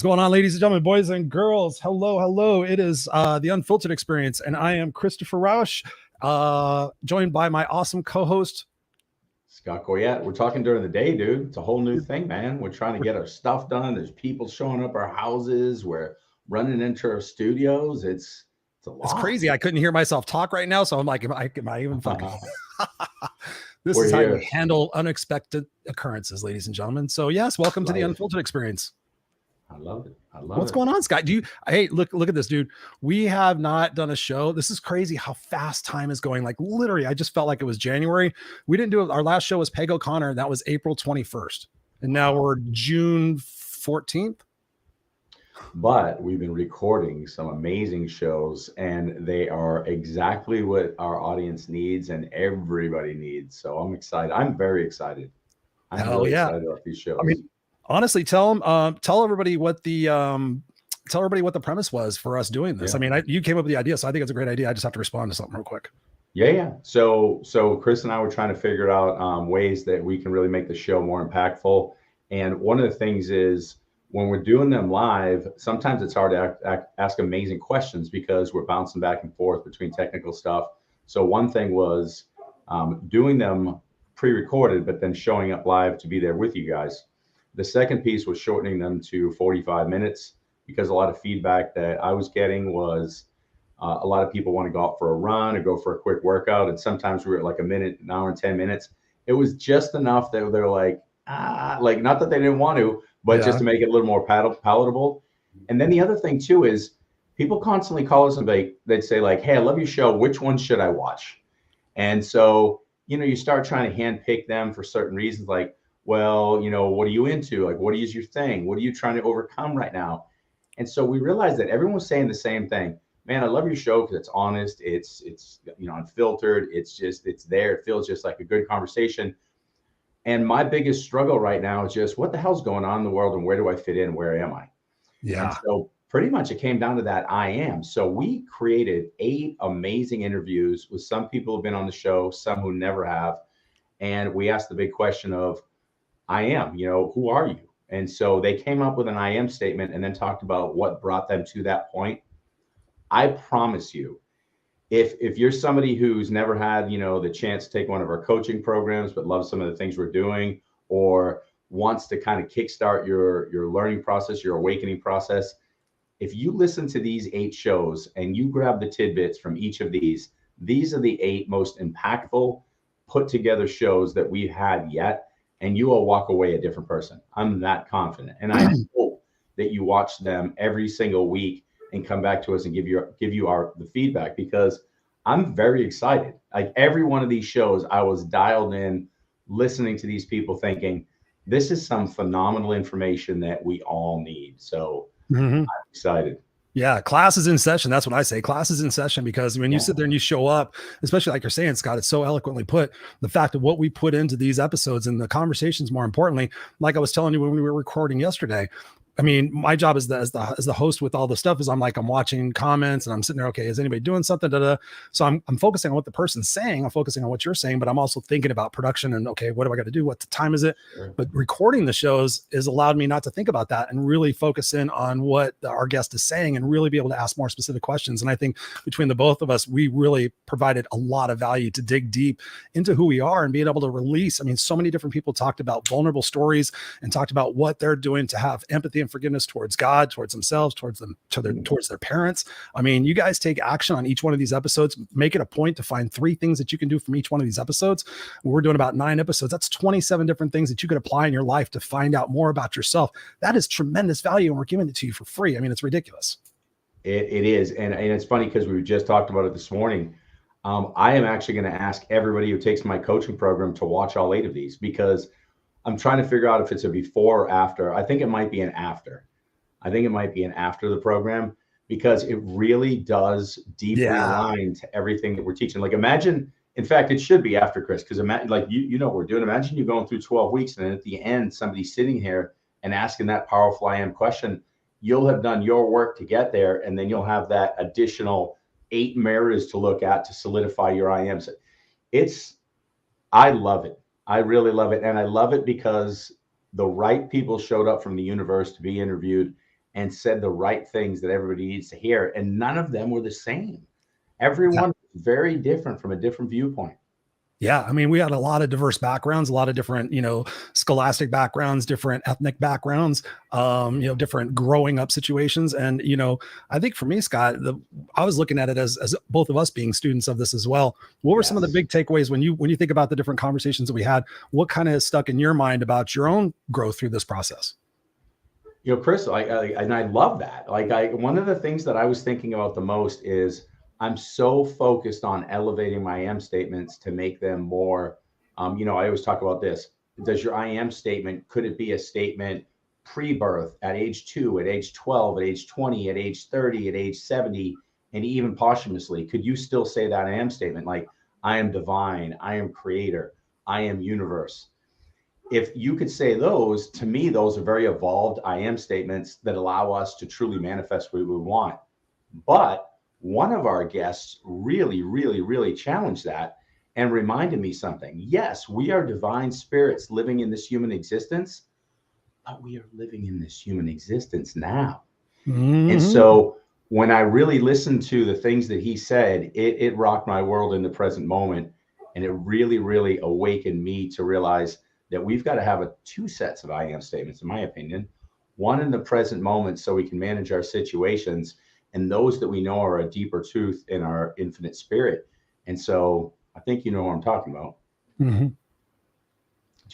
What's going on, ladies and gentlemen, boys and girls? Hello, hello. It is the Unfiltered Experience, and I am Christopher Rausch, joined by my awesome co-host, Scott Goyette. We're talking during the day, dude. It's a whole new thing, man. We're trying to get our stuff done. There's people showing up our houses. We're running into our studios. It's a lot. It's crazy. I couldn't hear myself talk right now, so I'm like, am I even fucking? This We're is how here. you handle unexpected occurrences, ladies and gentlemen. So yes, welcome to the Unfiltered Experience. I love it. I love What's it. going on, Scott? Hey, look at this, dude. We have not done a show. This is crazy how fast time is going. Like literally, I just felt like it was January. We didn't do it. Our last show was Peg O'Connor, and that was April 21st. And now we're June 14th. But we've been recording some amazing shows, and they are exactly what our audience needs and everybody needs. So I'm excited. I'm very excited. I'm really excited about these shows. I mean, honestly, tell everybody what the premise was for us doing this. Yeah. I mean, you came up with the idea, so I think it's a great idea. I just have to respond to something real quick. Yeah. So Chris and I were trying to figure out ways that we can really make the show more impactful. And one of the things is when we're doing them live, sometimes it's hard to ask amazing questions because we're bouncing back and forth between technical stuff. So one thing was doing them pre-recorded, but then showing up live to be there with you guys. The second piece was shortening them to 45 minutes because a lot of feedback that I was getting was a lot of people want to go out for a run or go for a quick workout. And sometimes we were at like a minute, an hour and 10 minutes. It was just enough that they're like not that they didn't want to, but just to make it a little more palatable. And then the other thing too is people constantly call us and they'd say like, hey, I love your show. Which one should I watch? And so, you start trying to handpick them for certain reasons. Like, well, what are you into? Like, what is your thing? What are you trying to overcome right now? And so we realized that everyone was saying the same thing. Man, I love your show because it's honest. It's unfiltered. It's there. It feels just like a good conversation. And my biggest struggle right now is just what the hell's going on in the world and where do I fit in? Where am I? Yeah. And so pretty much it came down to that I am. So we created 8 amazing interviews with some people who've been on the show, some who never have. And we asked the big question of I am, who are you? And so they came up with an I am statement and then talked about what brought them to that point. I promise you, if you're somebody who's never had, the chance to take one of our coaching programs, but loves some of the things we're doing, or wants to kind of kickstart your learning process, your awakening process, if you listen to these 8 shows and you grab the tidbits from each of these are the 8 most impactful, put together shows that we've had yet, and you will walk away a different person. I'm that confident. And I hope that you watch them every single week and come back to us and give you the feedback, because I'm very excited. Like every one of these shows, I was dialed in, listening to these people thinking, this is some phenomenal information that we all need. So I'm excited. Yeah, class is in session. That's what I say. Class is in session, because when you sit there and you show up, especially like you're saying, Scott, it's so eloquently put, the fact of what we put into these episodes and the conversations, more importantly, like I was telling you when we were recording yesterday, I mean, my job as the host with all the stuff is I'm watching comments and I'm sitting there. Okay, is anybody doing something? So I'm focusing on what the person's saying. I'm focusing on what you're saying, but I'm also thinking about production and okay, what do I got to do? What time is it? Sure. But recording the shows has allowed me not to think about that and really focus in on what our guest is saying and really be able to ask more specific questions. And I think between the both of us, we really provided a lot of value to dig deep into who we are and being able to release. I mean, so many different people talked about vulnerable stories and talked about what they're doing to have empathy and forgiveness towards God, towards themselves, towards their parents. I mean, you guys take action on each one of these episodes. Make it a point to find 3 things that you can do from each one of these episodes. We're doing about 9 episodes. That's 27 different things that you could apply in your life to find out more about yourself. That is tremendous value, and we're giving it to you for free. I mean, it's ridiculous. It is, and it's funny because we just talked about it this morning. I am actually going to ask everybody who takes my coaching program to watch all 8 of these, because I'm trying to figure out if it's a before or after. I think it might be an after. I think it might be an after the program, because it really does deeply align to everything that we're teaching. Like imagine, in fact, it should be after, Chris, because imagine, like you know what we're doing. Imagine you going through 12 weeks and then at the end, somebody's sitting here and asking that powerful I am question. You'll have done your work to get there, and then you'll have that additional 8 mirrors to look at to solidify your I am. So I love it. I really love it. And I love it because the right people showed up from the universe to be interviewed. and said the right things that everybody needs to hear. And none of them were the same. Everyone was very different from a different viewpoint. Yeah, I mean, we had a lot of diverse backgrounds, a lot of different, scholastic backgrounds, different ethnic backgrounds, different growing up situations. And, I think for me, Scott, I was looking at it as both of us being students of this as well. What were some of the big takeaways when you think about the different conversations that we had? What kind of stuck in your mind about your own growth through this process? Chris, and I love that. One of the things that I was thinking about the most is I'm so focused on elevating my I am statements to make them more. I always talk about this. Does your I am statement, could it be a statement pre-birth, at age 2, at age 12, at age 20, at age 30, at age 70, and even posthumously? Could you still say that I am statement, like I am divine, I am creator, I am universe? If you could say those, to me, those are very evolved I am statements that allow us to truly manifest what we want. But one of our guests really, really, really challenged that and reminded me something. Yes, we are divine spirits living in this human existence, but we are living in this human existence now. Mm-hmm. And so when I really listened to the things that he said, it rocked my world in the present moment. And it really, really awakened me to realize that we've got to have two sets of I am statements, in my opinion. One in the present moment so we can manage our situations, and those that we know are a deeper truth in our infinite spirit. And so I think you know what I'm talking about. Mm-hmm. Do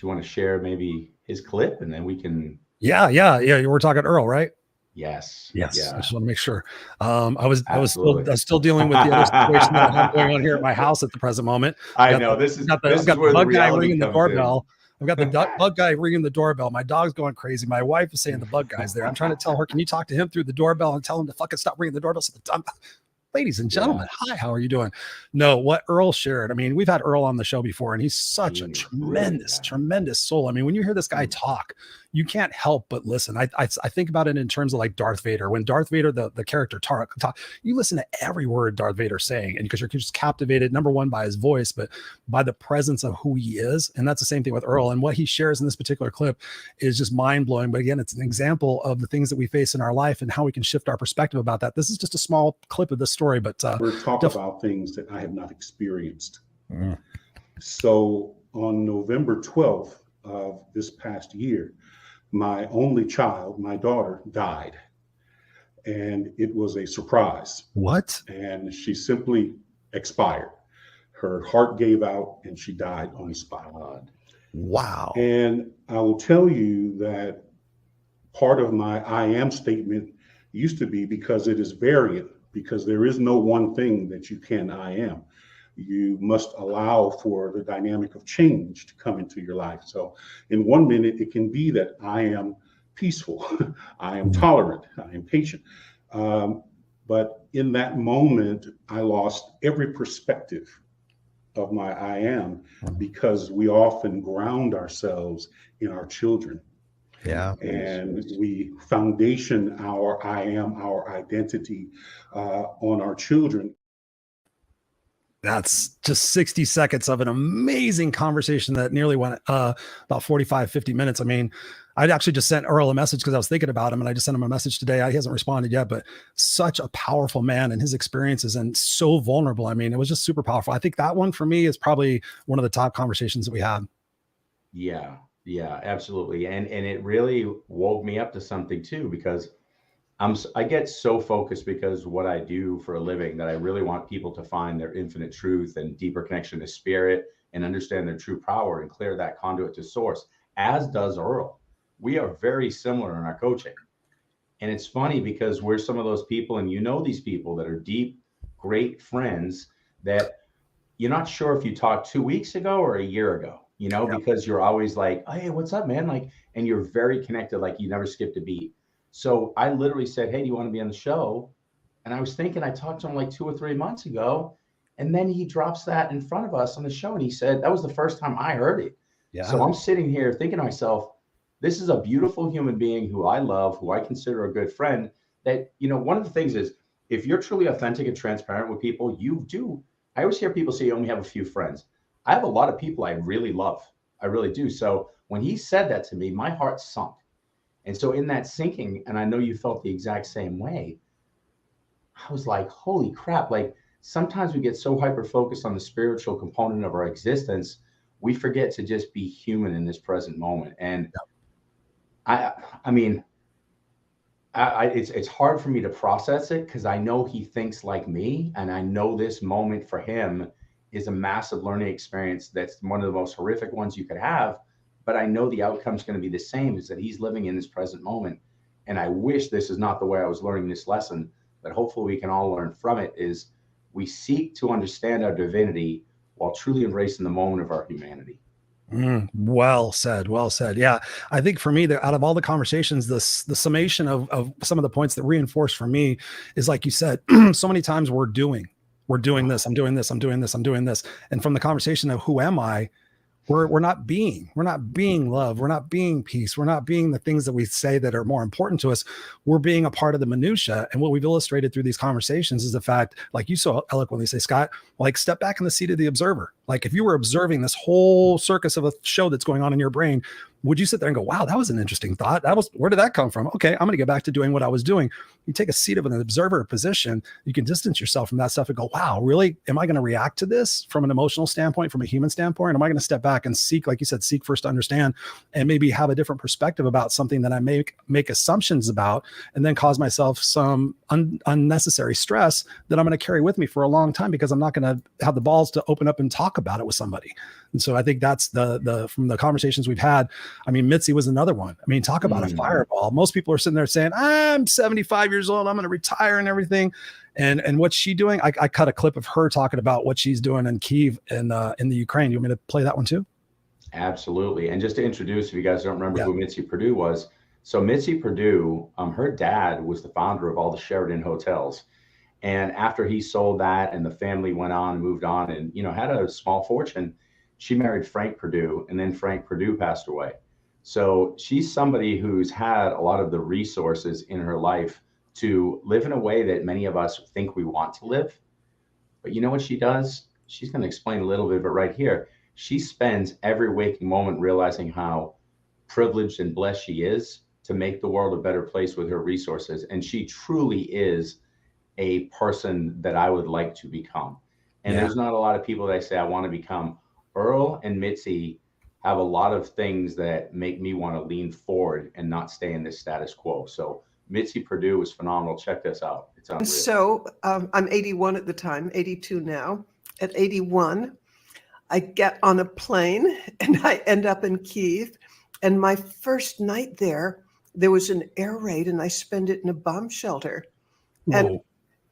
you want to share maybe his clip, and then we can? Yeah. We're talking Earl, right? Yes. Yeah. I just want to make sure. I was still dealing with the other situation that I have going on here at my house at the present moment. I know this is the bug guy ringing the doorbell. I've got the bug guy ringing the doorbell. My dog's going crazy. My wife is saying the bug guy's there. I'm trying to tell her, can you talk to him through the doorbell and tell him to fucking stop ringing the doorbell? So ladies and gentlemen, Hi, how are you doing? No, what Earl shared. I mean, we've had Earl on the show before, and he's such a tremendous soul. I mean, when you hear this guy talk, you can't help but listen. I think about it in terms of like Darth Vader. When Darth Vader, the character talk, you listen to every word Darth Vader's saying, and because you're just captivated, number one, by his voice, but by the presence of who he is. And that's the same thing with Earl. And what he shares in this particular clip is just mind blowing. But again, it's an example of the things that we face in our life and how we can shift our perspective about that. This is just a small clip of the story, but we're talking about things that I have not experienced. So on November 12th of this past year, my only child, my daughter, died. And it was a surprise. What? And she simply expired. Her heart gave out and she died on the spot. Wow. And I will tell you that part of my I am statement used to be, because it is variant, because there is no one thing that you can I am. You must allow for the dynamic of change to come into your life. So in 1 minute, it can be that I am peaceful, I am tolerant, I am patient. But in that moment, I lost every perspective of my I am, because we often ground ourselves in our children. Yeah. And we foundation our I am, our identity on our children. That's just 60 seconds of an amazing conversation that nearly went about 45, 50 minutes. I mean, I'd actually just sent Earl a message because I was thinking about him, and I just sent him a message today. He hasn't responded yet, but such a powerful man and his experiences, and so vulnerable. I mean, it was just super powerful. I think that one for me is probably one of the top conversations that we had. Yeah, absolutely. And it really woke me up to something too, because I get so focused because what I do for a living, that I really want people to find their infinite truth and deeper connection to spirit and understand their true power and clear that conduit to source, as does Earl. We are very similar in our coaching. And it's funny because we're some of those people, and these people that are deep, great friends that you're not sure if you talked 2 weeks ago or a year ago, because you're always like, oh, hey, what's up, man? And you're very connected, like you never skipped a beat. So I literally said, hey, do you want to be on the show? And I was thinking, I talked to him like 2 or 3 months ago. And then he drops that in front of us on the show. And he said, that was the first time I heard it. Yeah. So I'm sitting here thinking to myself, this is a beautiful human being who I love, who I consider a good friend. That, one of the things is, if you're truly authentic and transparent with people, I always hear people say you only have a few friends. I have a lot of people I really love. I really do. So when he said that to me, my heart sunk. And so in that sinking, and I know you felt the exact same way, I was like, holy crap. Like sometimes we get so hyper focused on the spiritual component of our existence, we forget to just be human in this present moment. And I mean, it's hard for me to process it because I know he thinks like me, and I know this moment for him is a massive learning experience. That's one of the most horrific ones you could have, but I know the outcome is going to be the same, is that he's living in this present moment. And I wish this is not the way I was learning this lesson, but hopefully we can all learn from it. Is we seek to understand our divinity while truly embracing the moment of our humanity. Well said. Well said. Yeah. I think for me, out of all the conversations, the summation of some of the points that reinforced for me is, like you said, so many times we're doing this. I'm doing this. I'm doing this. I'm doing this. And from the conversation of who am I, we're not being love. We're not being peace. We're not being the things that we say that are more important to us. We're being a part of the minutia. And what we've illustrated through these conversations is the fact, like you so eloquently say, Scott, like step back in the seat of the observer. Like if you were observing this whole circus of a show that's going on in your brain, would you sit there and go, wow, that was an interesting thought. Where did that come from? Okay, I'm going to get back to doing what I was doing. You take a seat of an observer position, you can distance yourself from that stuff and go, wow, really? Am I going to react to this from an emotional standpoint, from a human standpoint? Am I going to step back and seek, like you said, seek first to understand, and maybe have a different perspective about something that I make assumptions about, and then cause myself some unnecessary stress that I'm going to carry with me for a long time because I'm not going to have the balls to open up and talk about it with somebody. And so I think that's from the conversations we've had. I mean, Mitzi was another one. I mean, talk about a fireball. Most people are sitting there saying, I'm 75 years old, I'm going to retire and everything. And what's she doing? I cut a clip of her talking about what she's doing in Kyiv in the Ukraine. You want me to play that one too? Absolutely. And just to introduce, if you guys don't remember who Mitzi Perdue was. So Mitzi Perdue, her dad was the founder of all the Sheraton hotels. And after he sold that and the family went on, moved on, and, had a small fortune, she married Frank Perdue, and then Frank Perdue passed away. So she's somebody who's had a lot of the resources in her life to live in a way that many of us think we want to live. But you know what she does? She's going to explain a little bit, but right here, she spends every waking moment realizing how privileged and blessed she is to make the world a better place with her resources. And she truly is a person that I would like to become. And there's not a lot of people that I say I want to become. Earl and Mitzi have a lot of things that make me want to lean forward and not stay in this status quo. So Mitzi Perdue was phenomenal. Check this out. It's unreal. So I'm 81 at the time, 82 now. At 81, I get on a plane and I end up in Kyiv. And my first night there was an air raid, and I spent it in a bomb shelter. Whoa.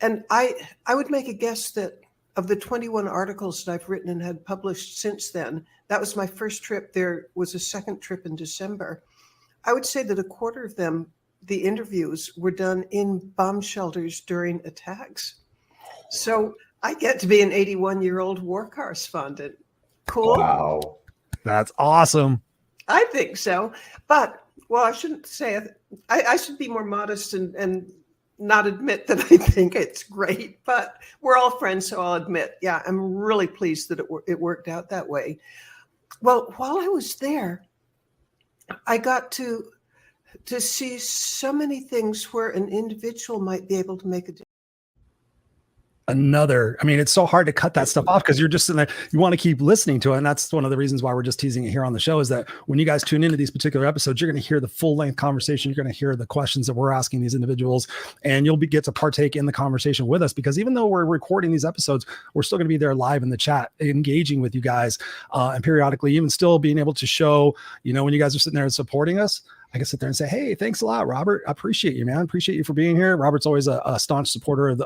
And I would make a guess that of the 21 articles that I've written and had published since then, that was my first trip. There was a second trip in December. I would say that a quarter of them, the interviews, were done in bomb shelters during attacks. So I get to be an 81-year-old war correspondent. Cool. Wow. That's awesome. I think so. But, well, I shouldn't say it. I should be more modest and not admit that I think it's great, but we're all friends, so I'll admit, yeah, I'm really pleased that it worked out that way. Well, while I was there, I got to see so many things where an individual might be able to make a difference. It's so hard to cut that stuff off because you're just in there, you want to keep listening to it. And that's one of the reasons why we're just teasing it here on the show, is that when you guys tune into these particular episodes, you're going to hear the full length conversation. You're going to hear the questions that we're asking these individuals, and you'll get to partake in the conversation with us, because even though we're recording these episodes, we're still going to be there live in the chat, engaging with you guys, and periodically even still being able to show, when you guys are sitting there and supporting us, I can sit there and say, hey, thanks a lot, Robert. I appreciate you, man. Appreciate you for being here. Robert's always a staunch supporter of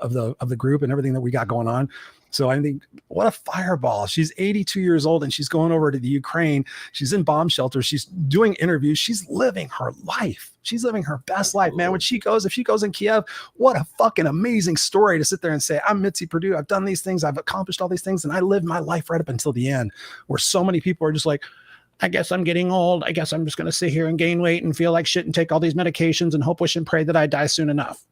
the group and everything that we got going on. So I think, what a fireball. She's 82 years old and she's going over to the Ukraine. She's in bomb shelters. She's doing interviews. She's living her life. She's living her best life, man. If she goes in Kyiv, what a fucking amazing story to sit there and say, I'm Mitzi Perdue. I've done these things. I've accomplished all these things. And I lived my life right up until the end, where so many people are just like, I guess I'm getting old. I guess I'm just going to sit here and gain weight and feel like shit and take all these medications and hope, wish, and pray that I die soon enough.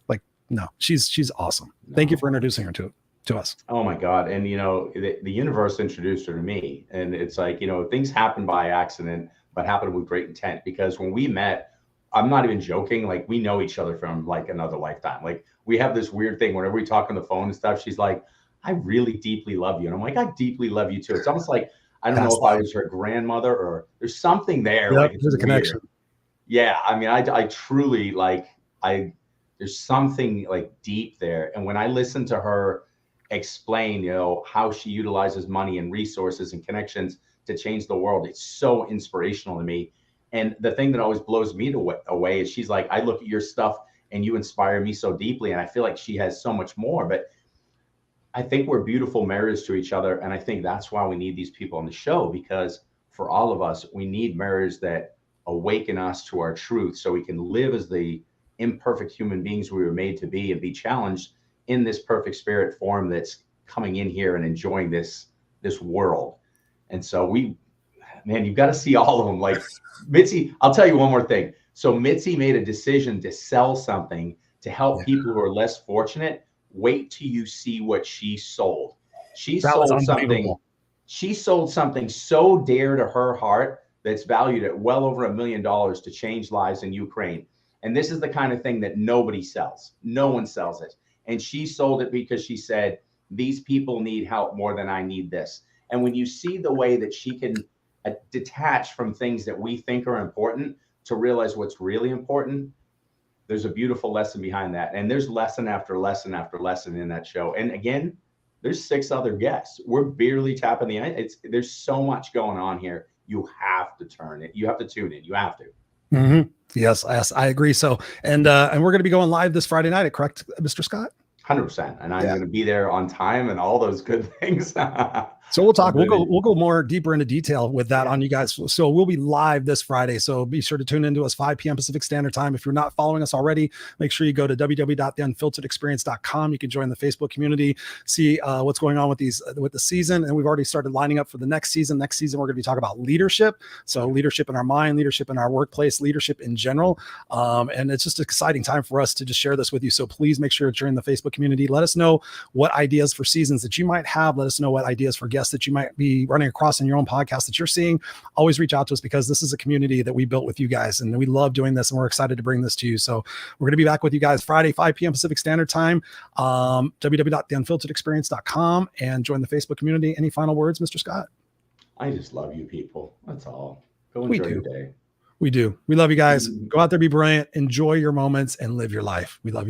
Like, no, she's awesome. No. Thank you for introducing her to us. Oh my God. And, the universe introduced her to me, and it's like, things happen by accident, but happen with great intent, because when we met, I'm not even joking. Like, we know each other from like another lifetime. Like, we have this weird thing whenever we talk on the phone and stuff. She's like, I really deeply love you. And I'm like, I deeply love you too. It's almost like, I don't know if I was her grandmother or there's something there. Yep, like, it's there's a weird. connection. Yeah. I mean, I truly like, there's something like deep there. And when I listen to her explain, you know, how she utilizes money and resources and connections to change the world, it's so inspirational to me. And the thing that always blows me away is she's like, I look at your stuff and you inspire me so deeply. And I feel like she has so much more, but I think we're beautiful mirrors to each other. And I think that's why we need these people on the show, because for all of us, we need mirrors that awaken us to our truth so we can live as the imperfect human beings we were made to be and be challenged in this perfect spirit form that's coming in here and enjoying this world. And so man, you've got to see all of them. Like Mitzi, I'll tell you one more thing. So Mitzi made a decision to sell something to help people who are less fortunate. Wait till you see what she sold. She sold something so dear to her heart that's valued at well over $1 million to change lives in Ukraine. And this is the kind of thing that nobody sells. No one sells it. And she sold it because she said, these people need help more than I need this. And when you see the way that she can detach from things that we think are important to realize what's really important, there's a beautiful lesson behind that. And there's lesson after lesson after lesson in that show. And again, there's 6 other guests. We're barely tapping the ice. There's so much going on here. You have to turn it. You have to tune in. You have to. Mm-hmm. Yes, I agree. So, and we're going to be going live this Friday night, correct, Mr. Scott? 100%. And I'm going to be there on time and all those good things. So we'll talk. We'll go more deeper into detail with that on you guys. So we'll be live this Friday. So be sure to tune into us 5 p.m. Pacific Standard Time. If you're not following us already, make sure you go to www.theunfilteredexperience.com. You can join the Facebook community, see what's going on with the season. And we've already started lining up for the next season. Next season, we're going to be talking about leadership. So leadership in our mind, leadership in our workplace, leadership in general. And it's just an exciting time for us to just share this with you. So please make sure to join the Facebook community. Let us know what ideas for seasons that you might have. Let us know what ideas for guests that you might be running across in your own podcast that you're seeing. Always reach out to us, because this is a community that we built with you guys, and we love doing this, and we're excited to bring this to you. So we're going to be back with you guys Friday, 5 p.m. Pacific Standard Time, www.theunfilteredexperience.com, and join the Facebook community. Any final words, Mr. Scott? I just love you people. That's all. Go enjoy your day. We do. We love you guys. Go out there, be brilliant, enjoy your moments, and live your life. We love you.